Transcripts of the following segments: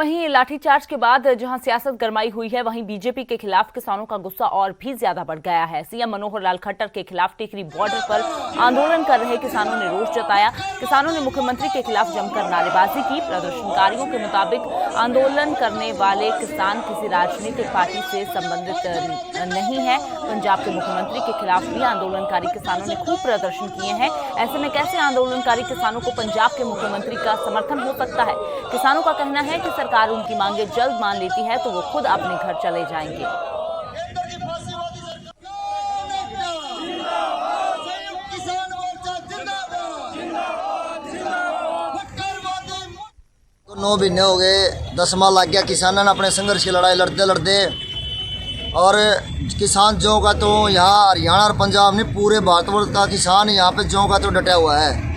वहीं लाठीचार्ज के बाद जहां सियासत गरमाई हुई है, वहीं बीजेपी के खिलाफ किसानों का गुस्सा और भी ज्यादा बढ़ गया है। सीएम मनोहर लाल खट्टर के खिलाफ टिकरी बॉर्डर पर आंदोलन कर रहे किसानों ने रोष जताया। किसानों ने मुख्यमंत्री के खिलाफ जमकर नारेबाजी की। प्रदर्शनकारियों के मुताबिक आंदोलन करने वाले किसान किसी राजनीतिक पार्टी से संबंधित नहीं है। पंजाब के मुख्यमंत्री के खिलाफ भी आंदोलनकारी किसानों ने खूब प्रदर्शन किए हैं। ऐसे में कैसे आंदोलनकारी किसानों को पंजाब के मुख्यमंत्री का समर्थन हो सकता है? किसानों का कहना है कि सरकार उनकी मांगे जल्द मान लेती है तो वो खुद अपने घर चले जाएंगे। तो 9 महीने हो गए, 10वां लग गया किसानों ने अपने संघर्ष की लड़ाई लड़ते लड़ते। और किसान जौ का तो यहाँ हरियाणा और पंजाब नहीं, पूरे भारतवर्ष का किसान यहाँ पे जौ का तो डटा हुआ है।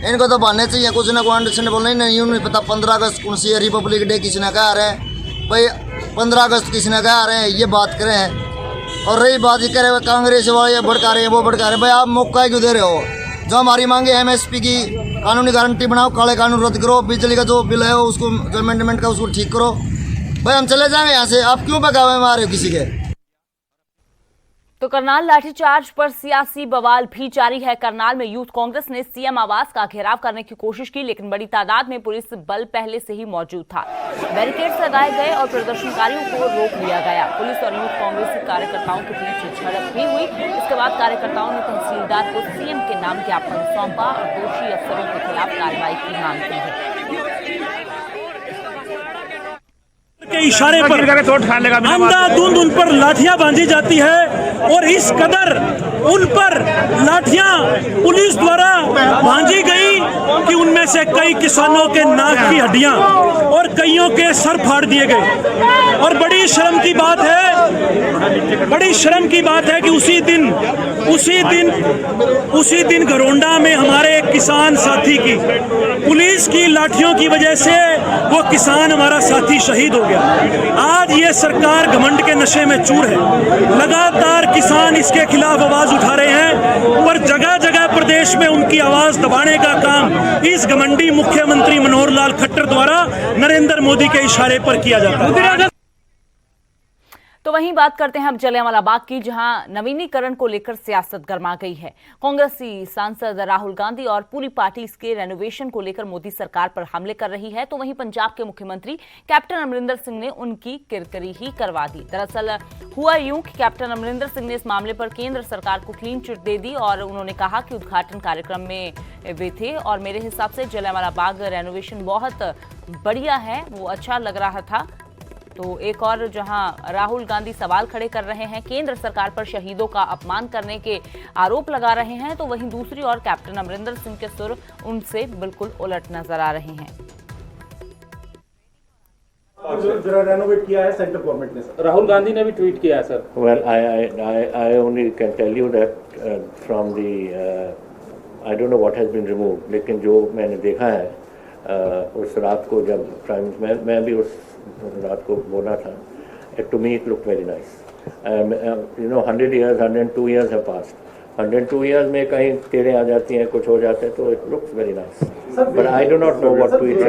इनको तो बनने चाहिए कुछ ना कोई अंडरस्टैंड बोलना ही नहीं। उन्हें पता 15 अगस्त कौन सी है, रिपब्लिक डे किसी ने कहा रहे भाई, 15 अगस्त किसी ने कहा रहे हैं, ये बात करें हैं। और रही बात ये कह रहे कांग्रेस वाले भड़का रहे हैं, वो भड़का रहे हैं। भाई आप मौका क्यों दे रहे हो? जो हमारी मांगे MSP की कानूनी गारंटी बनाओ, काले कानून रद्द करो, बिजली का जो बिल है उसको जो अमेंडमेंट का उसको ठीक करो। भाई हम चले जाएंगे यहाँ से, आप क्यों बगावे मारे हो किसी के? तो करनाल लाठीचार्ज पर सियासी बवाल भी जारी है। करनाल में यूथ कांग्रेस ने सीएम आवास का घेराव करने की कोशिश की, लेकिन बड़ी तादाद में पुलिस बल पहले से ही मौजूद था। बैरिकेड्स लगाए गए और प्रदर्शनकारियों को रोक लिया गया। पुलिस और यूथ कांग्रेसी कार्यकर्ताओं के बीच झड़प भी हुई। इसके बाद कार्यकर्ताओं ने तहसीलदार को सीएम के नाम ज्ञापन सौंपा और दोषी अफसरों के खिलाफ कार्रवाई की मांग की है। के इशारे पर अंधाधुंध उन पर लाठियां बांधी जाती है और इस कदर उन पर लाठियां पुलिस द्वारा बांधी गई कि उनमें से कई किसानों के नाक की हड्डियां और कईयों के सर फाड़ दिए गए। और बड़ी शर्म की बात है कि उसी दिन घरोंडा में हमारे एक किसान साथी की पुलिस की लाठियों की वजह से वो किसान हमारा साथी शहीद हो गया। आज ये सरकार घमंड के नशे में चूर है। लगातार किसान इसके खिलाफ आवाज उठा रहे हैं, पर जगह जगह प्रदेश में उनकी आवाज दबाने का काम इस घमंडी मुख्यमंत्री मनोहर लाल खट्टर द्वारा नरेंद्र मोदी के इशारे पर किया जाता है। तो वहीं बात करते हैं अब जलियांवाला बाग की, जहां नवीनीकरण को लेकर सियासत गरमा गई है। कांग्रेसी सांसद राहुल गांधी और पूरी पार्टी इसके रेनोवेशन को लेकर मोदी सरकार पर हमले कर रही है। तो वहीं पंजाब के मुख्यमंत्री कैप्टन अमरिंदर सिंह ने उनकी किरकिरी ही करवा दी। दरअसल हुआ यूं कि कैप्टन अमरिंदर सिंह ने इस मामले पर केंद्र सरकार को क्लीन चिट दे दी और उन्होंने कहा कि उद्घाटन कार्यक्रम में वे थे और मेरे हिसाब से जलियांवाला बाग रेनोवेशन बहुत बढ़िया है, वो अच्छा लग रहा था। तो एक और जहां राहुल गांधी सवाल खड़े कर रहे हैं, केंद्र सरकार पर शहीदों का अपमान करने के आरोप लगा रहे हैं, तो वहीं दूसरी ओर कैप्टन अमरिंदर सिंह के सुर उनसे बिल्कुल उलट नजर आ रहे हैं। जरा रेनोवेट किया है सेंट्रल गवर्नमेंट ने सर। राहुल गांधी ने भी ट्वीट किया है sir. Well, I only can tell you that from the I don't know what has been removed, लेकिन जो मैंने देखा है उस रात को जब मैं भी उस रात को बोला था, to me it looked very nice. 100 years, 102 years have passed. 102 years में कहीं टेढ़े आ जाती हैं, कुछ हो जाते हैं, तो it looks very nice. But I do not know what to eat.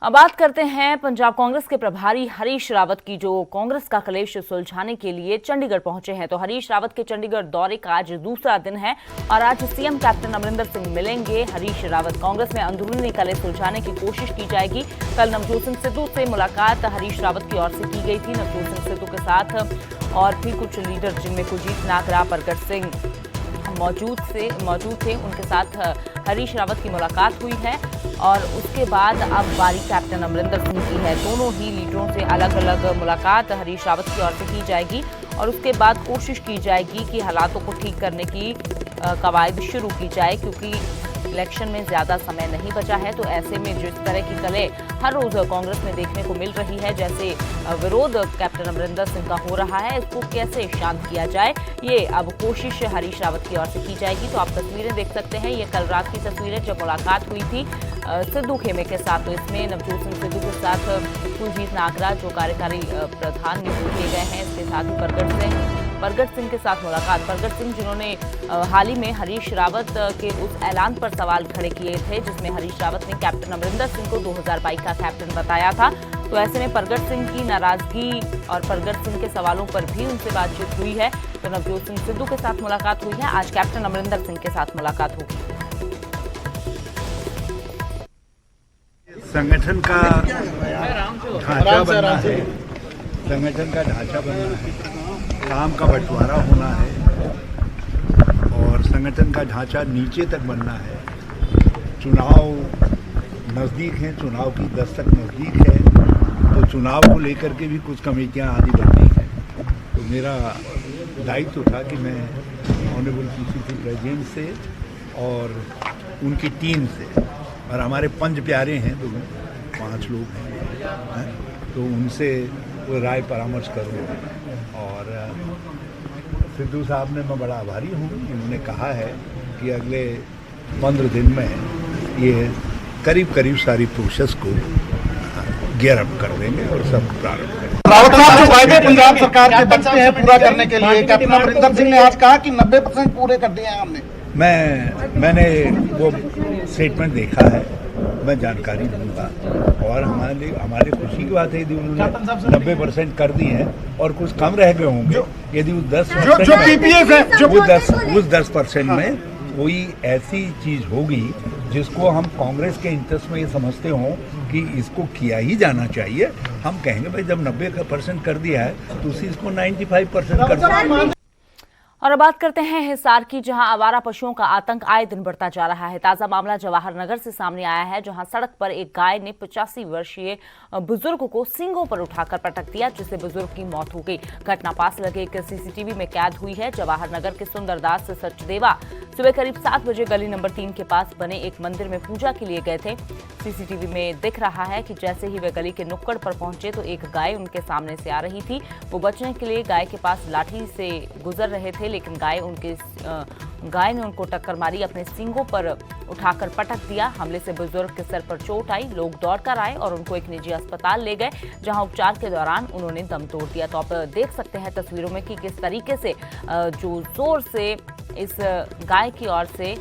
अब बात करते हैं पंजाब कांग्रेस के प्रभारी हरीश रावत की, जो कांग्रेस का कलेश सुलझाने के लिए चंडीगढ़ पहुंचे हैं। तो हरीश रावत के चंडीगढ़ दौरे का आज दूसरा दिन है और आज सीएम कैप्टन अमरिंदर सिंह मिलेंगे हरीश रावत। कांग्रेस में अंदरूनी कलेश सुलझाने की कोशिश की जाएगी। कल नवजोत सिंह सिद्धू से मुलाकात हरीश रावत की ओर से की गई थी। नवजोत सिंह सिद्धू के साथ और भी कुछ लीडर, जिनमें कुलजीत नागरा, प्रगट सिंह मौजूद थे, उनके साथ हरीश रावत की मुलाकात हुई है। और उसके बाद अब बारी कैप्टन अमरिंदर सिंह की है। दोनों ही लीडरों से अलग अलग मुलाकात हरीश रावत की ओर से की जाएगी और उसके बाद कोशिश की जाएगी कि हालातों को ठीक करने की कवायद शुरू की जाए, क्योंकि इलेक्शन में ज्यादा समय नहीं बचा है। तो ऐसे में जिस तरह की कलह हर रोज कांग्रेस में देखने को मिल रही है, जैसे विरोध कैप्टन अमरिंदर सिंह का हो रहा है, इसको कैसे शांत किया जाए, ये अब कोशिश हरीश रावत की ओर से की जाएगी। तो आप तस्वीरें देख सकते हैं, ये कल रात की तस्वीरें जब मुलाकात हुई थी सिद्धू खेमे के साथ। तो इसमें नवजोत सिंह सिद्धू के साथ कुलजीत नागरा, जो कार्यकारी प्रधान नियुक्त किए गए हैं, इसके साथ ही प्रगट सिंह परगट सिंह के साथ मुलाकात। परगट सिंह जिन्होंने हाल ही में हरीश रावत के उस ऐलान पर सवाल खड़े किए थे जिसमें हरीश रावत ने कैप्टन अमरिंदर सिंह को 2022 का कैप्टन बताया था। तो ऐसे में परगट सिंह की नाराजगी और परगट सिंह के सवालों पर भी उनसे बातचीत हुई है। तो नवजोत सिंह सिद्धू के साथ मुलाकात हुई है, आज कैप्टन अमरिंदर सिंह के साथ मुलाकात होगी। संगठन का ढांचा बनना है, संगठन का ढांचा बनना है, काम का बंटवारा होना है और संगठन का ढांचा नीचे तक बनना है। चुनाव नज़दीक हैं, चुनाव की दस्तक नज़दीक है, तो चुनाव को लेकर के भी कुछ कमेटियां आदि बननी हैं। तो मेरा दायित्व था कि मैं ऑनरेबल पीसीसी प्रेसिडेंट से और उनकी टीम से, और हमारे 5 प्यारे हैं, 5 लोग हैं, तो उनसे वो राय परामर्श करूँ। और सिद्धू साहब ने मैं बड़ा आभारी हूँ, उन्होंने कहा है कि अगले 15 दिन में ये करीब करीब सारी प्रोसेस को गियर अप कर देंगे और सब प्रारंभ करेंगे। रावत साहब जो वायदे पंजाब सरकार के बनते हैं पूरा करने के लिए, कैप्टन अमरिंदर सिंह ने आज कहा कि 90% पूरे कर दिए हैं हमने। मैंने वो स्टेटमेंट देखा है, मैं जानकारी दूंगा और हमारे खुशी की बात है यदि उन्होंने 90% कर दी है और कुछ कम रह गए होंगे, यदि उस 10% में कोई ऐसी चीज होगी जिसको हम कांग्रेस के इंटरेस्ट में ये समझते हों कि इसको किया ही जाना चाहिए, हम कहेंगे भाई जब 90% कर दिया है तो उसी इसको 95% कर दो। और अब बात करते हैं हिसार की, जहां आवारा पशुओं का आतंक आए दिन बढ़ता जा रहा है। ताजा मामला जवाहर नगर से सामने आया है, जहां सड़क पर एक गाय ने 85 वर्षीय बुजुर्ग को सींगों पर उठाकर पटक दिया, जिससे बुजुर्ग की मौत हो गई। घटना पास लगे एक सीसीटीवी में कैद हुई है। जवाहर नगर के सुंदरदास सचदेवा सुबह करीब 7 बजे गली नंबर 3 के पास बने एक मंदिर में पूजा के लिए गए थे। सीसीटीवी में दिख रहा है कि जैसे ही वे गली के नुक्कड़ पर पहुंचे तो एक गाय उनके सामने से आ रही थी। वो बचने के लिए गाय के पास लाठी से गुजर रहे थे, लेकिन गाय ने उनको टक्कर मारी, अपने सींगों पर उठाकर पटक दिया। हमले से बुजुर्ग के सर पर चोट आई। लोग दौड़कर आए और उनको एक निजी अस्पताल ले गए, जहां उपचार के दौरान उन्होंने दम तोड़ दिया। तो आप देख सकते हैं तस्वीरों में कि किस तरीके से जो जोर से इस गाय की ओर से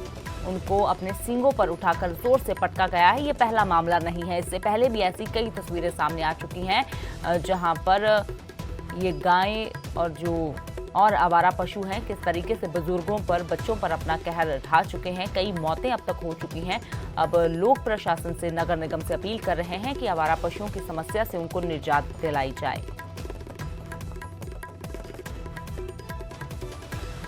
उनको अपने सींगों पर उठाकर जोर से पटका गया है। ये पहला मामला नहीं है, इससे पहले भी ऐसी कई तस्वीरें सामने आ चुकी हैं जहां पर ये गाय और जो और आवारा पशु हैं किस तरीके से बुजुर्गों पर, बच्चों पर अपना कहर ढा चुके हैं। कई मौतें अब तक हो चुकी हैं। अब लोग प्रशासन से, नगर निगम से अपील कर रहे हैं कि आवारा पशुओं की समस्या से उनको निजात दिलाई जाए।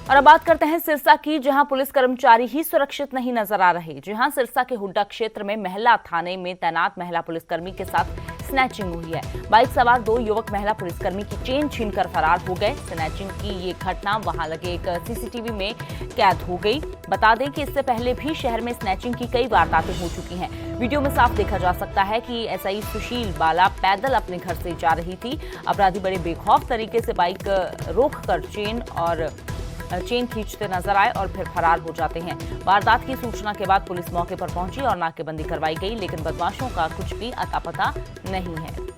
और अब बात करते हैं सिरसा की, जहां पुलिस कर्मचारी ही सुरक्षित नहीं नजर आ रहे। जहां सिरसा के हुड्डा क्षेत्र में महिला थाने में तैनात महिला पुलिसकर्मी के साथ स्नैचिंग हुई है। बाइक सवार 2 युवक महिला पुलिसकर्मी की चेन छीनकर फरार हो गए। स्नैचिंग की ये घटना वहां लगे एक सीसीटीवी में कैद हो गई। बता दें कि इससे पहले भी शहर में स्नैचिंग की कई वारदातें हो चुकी हैं। वीडियो में साफ देखा जा सकता है कि एसआई सुशील बाला पैदल अपने घर से जा रही थी। अपराधी बड़े बेखौफ तरीके से बाइक रोककर चेन खींचते नजर आए और फिर फरार हो जाते हैं। वारदात की सूचना के बाद पुलिस मौके पर पहुंची और नाकेबंदी करवाई गई, लेकिन बदमाशों का कुछ भी अता पता नहीं है।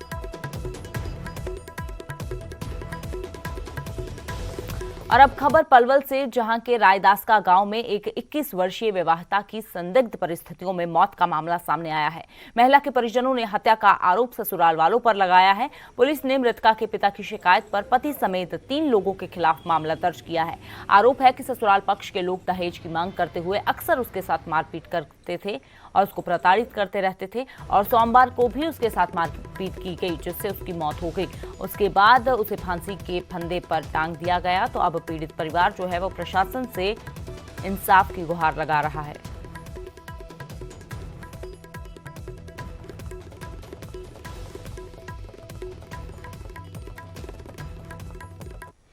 और अब खबर पलवल से, जहां के रायदासका गांव में एक 21 वर्षीय विवाहिता की संदिग्ध परिस्थितियों में मौत का मामला सामने आया है। महिला के परिजनों ने हत्या का आरोप ससुराल वालों पर लगाया है। पुलिस ने मृतका के पिता की शिकायत पर पति समेत 3 लोगों के खिलाफ मामला दर्ज किया है। आरोप है कि ससुराल पक्ष के लोग दहेज की मांग करते हुए अक्सर उसके साथ मारपीट करते थे और उसको प्रताड़ित करते रहते थे, और सोमवार को भी उसके साथ मारपीट की गई, जिससे उसकी मौत हो गई। उसके बाद उसे फांसी के फंदे पर टांग दिया गया। तो अब पीड़ित परिवार जो है वो प्रशासन से इंसाफ की गुहार लगा रहा है।